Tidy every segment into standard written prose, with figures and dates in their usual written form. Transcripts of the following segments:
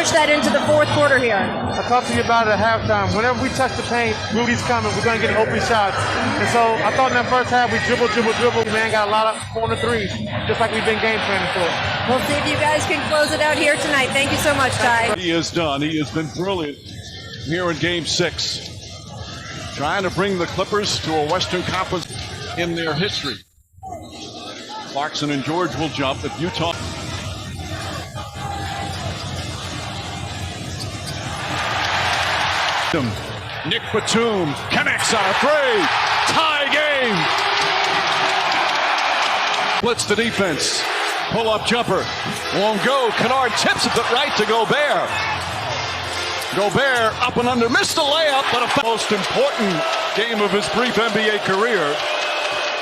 push that into the fourth quarter here? I talked to you about it at halftime. Whenever we touch the paint, Rudy's coming. We're going to get open shots. And so I thought in that first half we dribble. Man got a lot of corner threes, just like we've been game planning for. We'll see if you guys can close it out here tonight. Thank you so much, Ty. He is done. He has been brilliant here in Game 6. Trying to bring the Clippers to a Western Conference in their history. Clarkson and George will jump if Utah. Nick Batum connects on a three. Tie game. Blitz the defense. Pull-up jumper. Won't go. Kennard tips it right to Gobert. Gobert up and under. Missed the layup, but a most important game of his brief NBA career.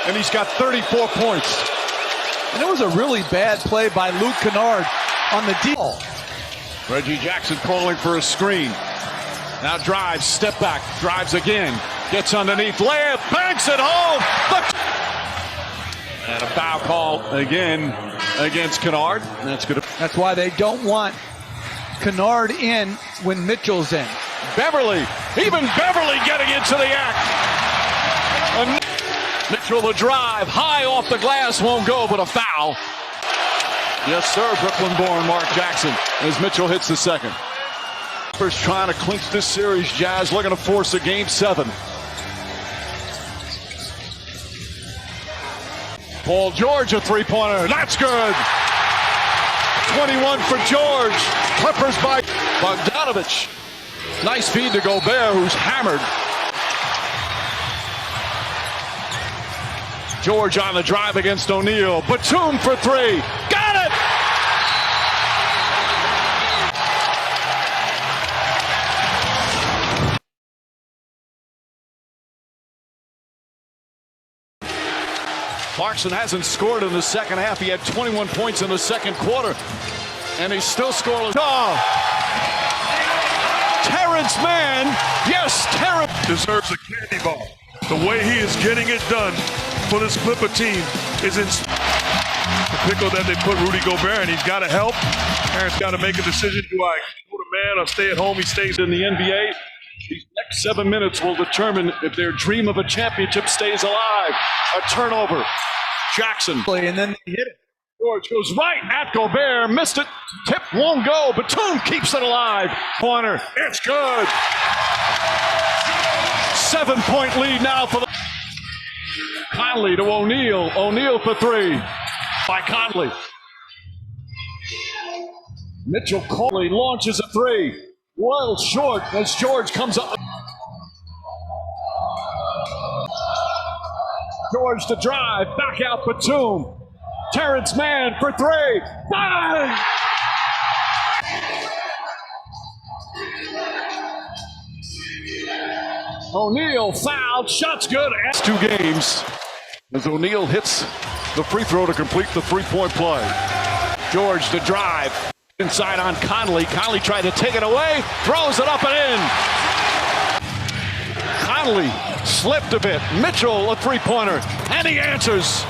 And he's got 34 points. And it was a really bad play by Luke Kennard on the deal. Reggie Jackson calling for a screen. Now drives, step back, drives again. Gets underneath, layup, banks it home. And a foul call again against Kennard. That's good. That's why they don't want Kennard in when Mitchell's in. Beverly, even Beverly getting into the act. And Mitchell the drive, high off the glass, won't go, but a foul. Yes, sir, Brooklyn-born Mark Jackson as Mitchell hits the second. First trying to clinch this series. Jazz looking to force a Game 7. Paul George, a three-pointer. That's good. 21 for George. Clippers by Bogdanovich. Nice feed to Gobert, who's hammered. George on the drive against O'Neal. Batum for three. Got it! Clarkson hasn't scored in the second half. He had 21 points in the second quarter. And he's still scoreless. Oh! Terrence Mann. Yes, Terrence deserves a candy bar. The way he is getting it done for this Clipper team is in the pickle that they put Rudy Gobert, and he's got to help. Aaron's got to make a decision. Do I go to man or stay at home? He stays in the NBA. These next 7 minutes will determine if their dream of a championship stays alive. A turnover. Jackson. And then they hit it. George goes right at Gobert. Missed it. Tip won't go. Batum keeps it alive. Corner. It's good. 7-point lead now for the Conley to O'Neal. O'Neal for three by Conley. Mitchell Conley launches a three. Well short as George comes up. George to drive. Back out Batum. Terrence Mann for three. Bang! O'Neal fouled. Shot's good. 2 games as O'Neal hits the free throw to complete the three-point play. George to drive. Inside on Conley. Conley tried to take it away. Throws it up and in. Conley slipped a bit. Mitchell a three-pointer. And he answers.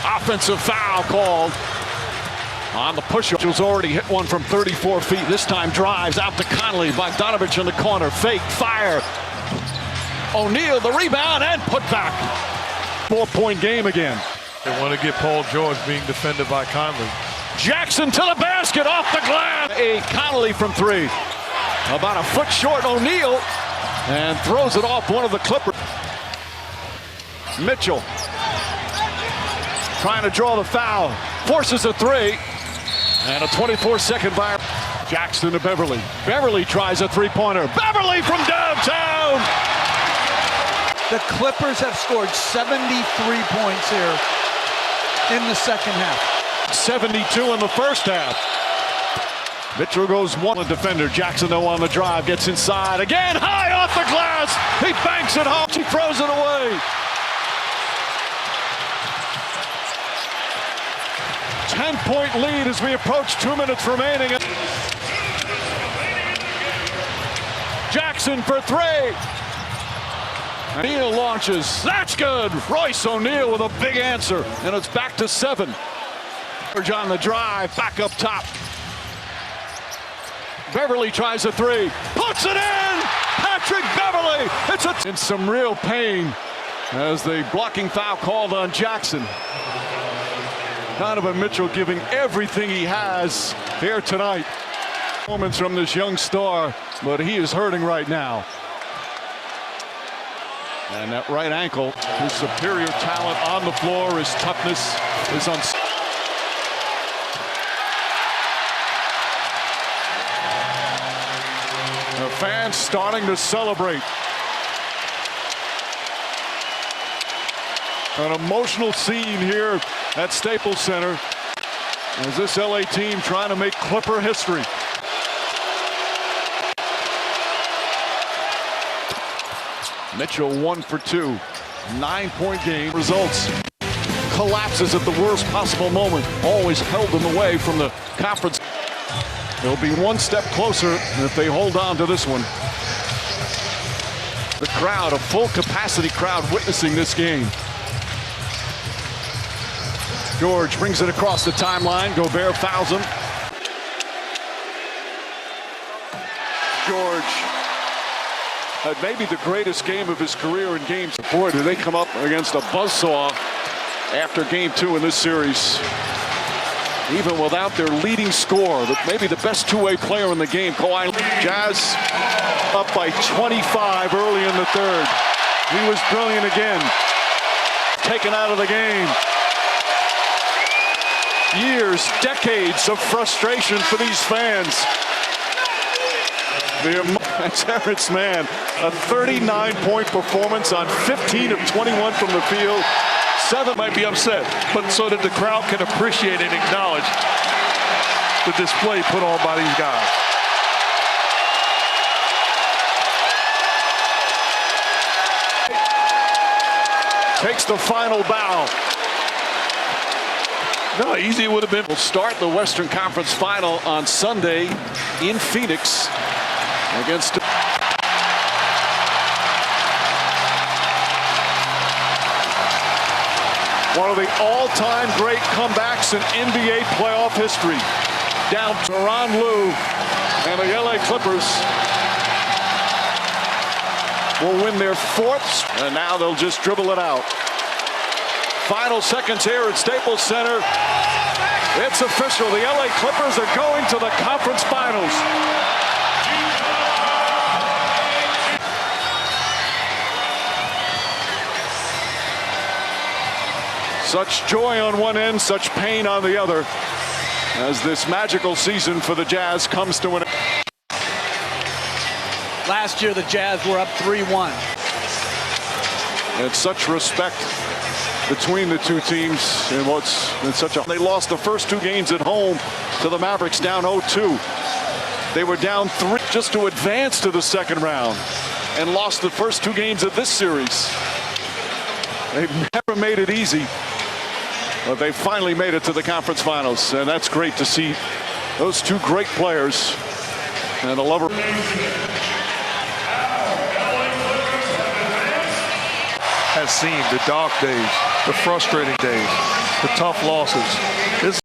Offensive foul called on the push-up. Mitchell's already hit one from 34 feet. This time drives out to Conley. Bogdanovich in the corner. Fake, fire. O'Neal the rebound and put back. 4-point game again. They want to get Paul George being defended by Conley. Jackson to the basket, off the glass. A Conley from three. About a foot short O'Neal. And throws it off one of the Clippers. Mitchell trying to draw the foul. Forces a three. And a 24-second violation. Jackson to Beverly. Beverly tries a three-pointer. Beverly from downtown. The Clippers have scored 73 points here in the second half. 72 in the first half. Mitchell goes one defender. Jackson though on the drive, gets inside again, high off the glass. He banks it home. He throws it away. 10-point lead as we approach 2 minutes remaining. Jackson for three. O'Neal launches. That's good. Royce O'Neal with a big answer. And it's back to 7. George on the drive. Back up top. Beverly tries a three, puts it in! Patrick Beverly! It's in some real pain as the blocking foul called on Jackson. Donovan Mitchell giving everything he has here tonight. Performance from this young star, but he is hurting right now. And that right ankle, his superior talent on the floor, his toughness is on. The fans starting to celebrate. An emotional scene here at Staples Center as this LA team trying to make Clipper history. Mitchell 1 for 2, 9-point game. Results. Collapses at the worst possible moment. Always held them away from the conference. They'll be one step closer if they hold on to this one. The crowd, a full capacity crowd witnessing this game. George brings it across the timeline. Gobert fouls him. George had maybe the greatest game of his career in games. Boy, do they come up against a buzzsaw after game 2 in this series. Even without their leading scorer, maybe the best two-way player in the game, Kawhi. Jazz up by 25 early in the third. He was brilliant again. Taken out of the game. Years, decades of frustration for these fans. Terrence Mann, a 39-point performance on 15 of 21 from the field. 7 might be upset, but so that the crowd can appreciate and acknowledge the display put on by these guys. Takes the final bow. No, easy it would have been. We'll start the Western Conference Final on Sunday in Phoenix against. One of the all-time great comebacks in NBA playoff history. Down to Tyronn Lue and the LA Clippers will win their 4th, and now they'll just dribble it out. Final seconds here at Staples Center. It's official. The LA Clippers are going to the conference finals. Such joy on one end, such pain on the other, as this magical season for the Jazz comes to an end. Last year, the Jazz were up 3-1. And such respect between the two teams, and they lost the first 2 games at home to the Mavericks, down 0-2. They were down 3 just to advance to the second round, and lost the first 2 games of this series. They've never made it easy, but they finally made it to the conference finals, and that's great to see those 2 great players and a lover. Has seen the dark days, the frustrating days, the tough losses. This